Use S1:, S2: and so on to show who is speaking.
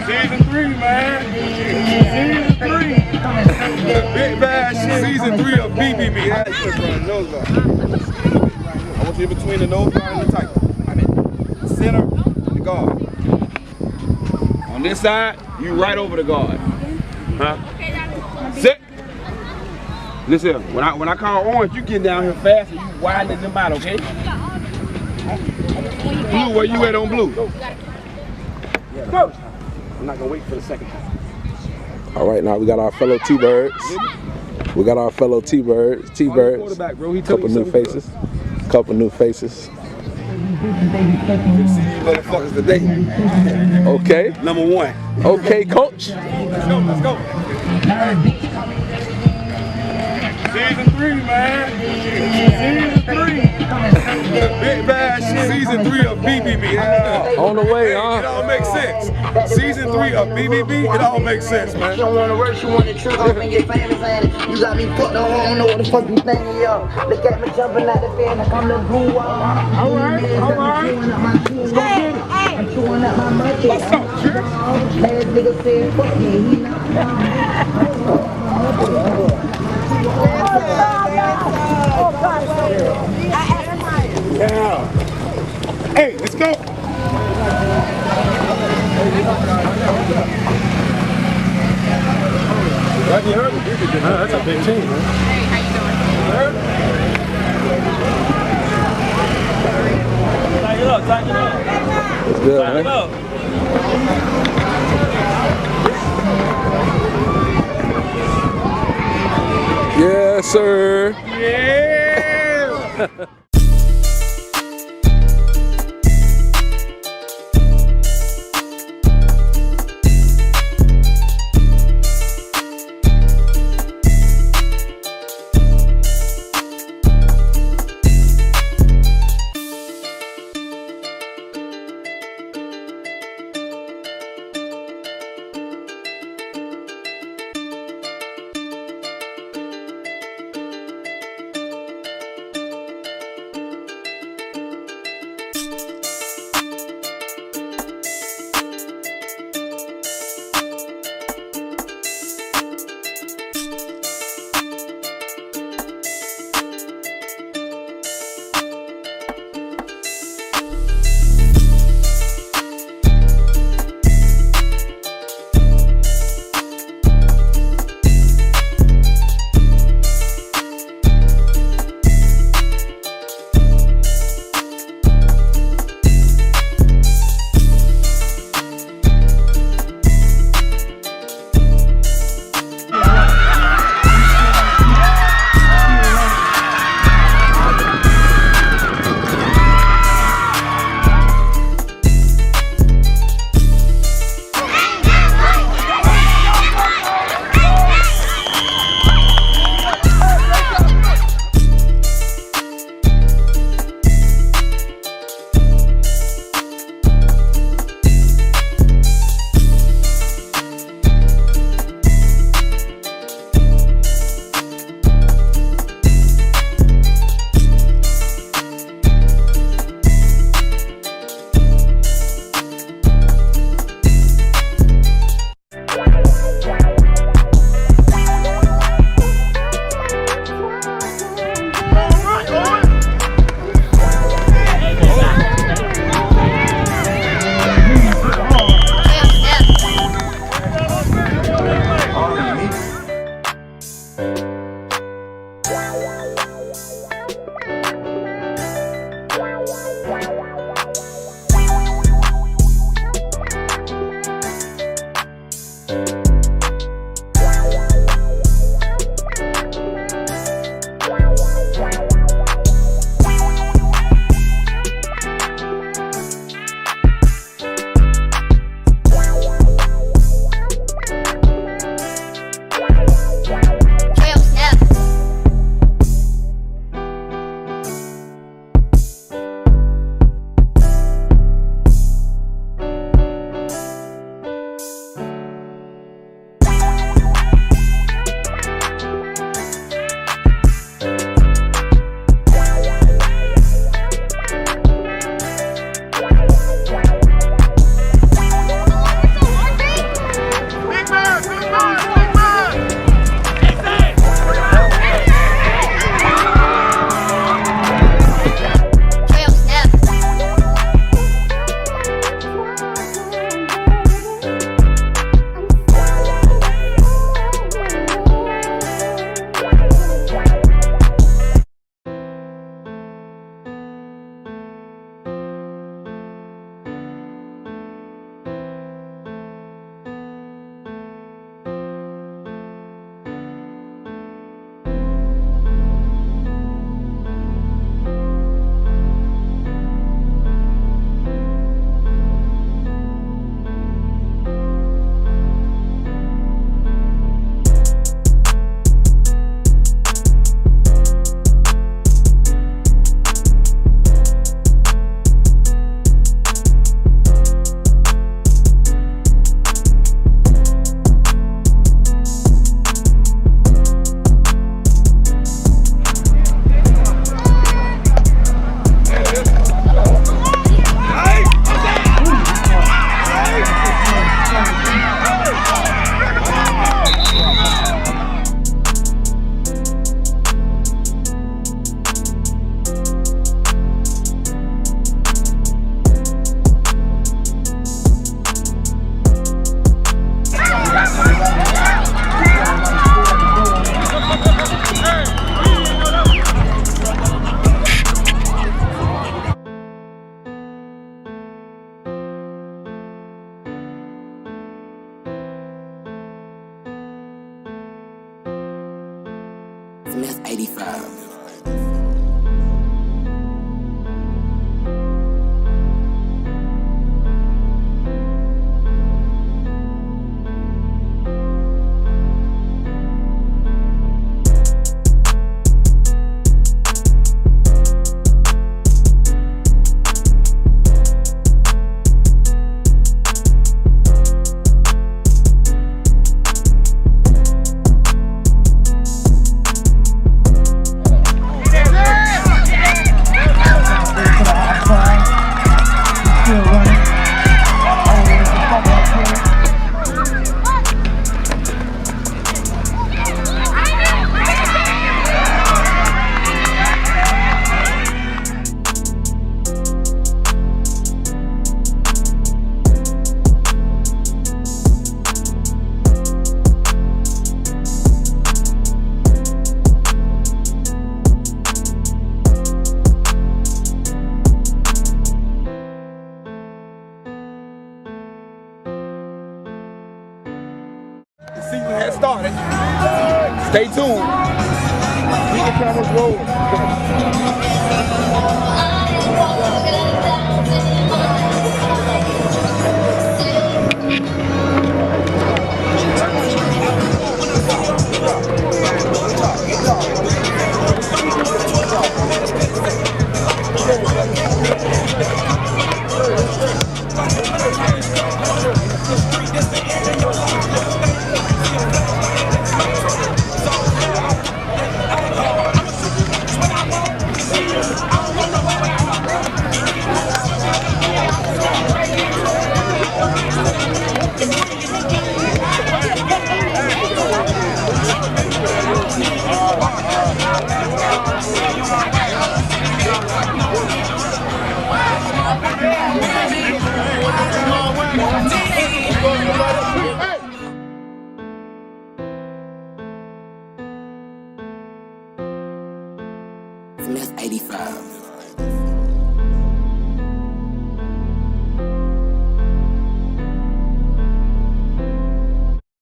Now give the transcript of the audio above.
S1: Season 3, man. Season 3. Big bad shit. Season 3 of BBB. I want you in between the nose guard and the tight. Center and the guard. On this side, you right over the guard. Huh? Sit. Listen, when I call orange, you get down here fast and you widening them out, okay? Blue, where you at on blue? Go. I'm not gonna wait for the second time.
S2: All right, now we got our fellow T-Birds. We got our fellow T-Birds. T-Birds. Couple new faces. Couple new faces.
S1: See you motherfuckers today.
S2: Okay.
S1: Number 1.
S2: Okay, coach.
S1: Let's go, let's go. Season 3, man. Season 3. Big bad shit. Season 3 of BBB.
S2: On the way,
S1: It all makes sense. Season 3 of BBB, it all makes sense, man.
S3: You don't want to work, you want to trick off and get famous at it. You got me fucked up, I don't know what the fuck you thinking, yo. Look at me jumping out the fan like I'm the blue.
S1: Alright. Let's go get it.
S3: I'm chewing up my monkey.
S1: What's up, Jerry?
S3: Last nigga said fuck me, he not.
S1: Yeah. Hey, let's go. You heard me? That's a big team, man.
S4: Hey, how you doing?
S1: Tighten it up, tighten it up.
S2: That's good,
S1: Tighten it
S2: man.
S1: up.
S2: Yes, sir.
S1: Yeah.
S4: Smith 85.
S1: The season has started. Stay tuned. Keep the cameras rolling.
S4: Smith 85.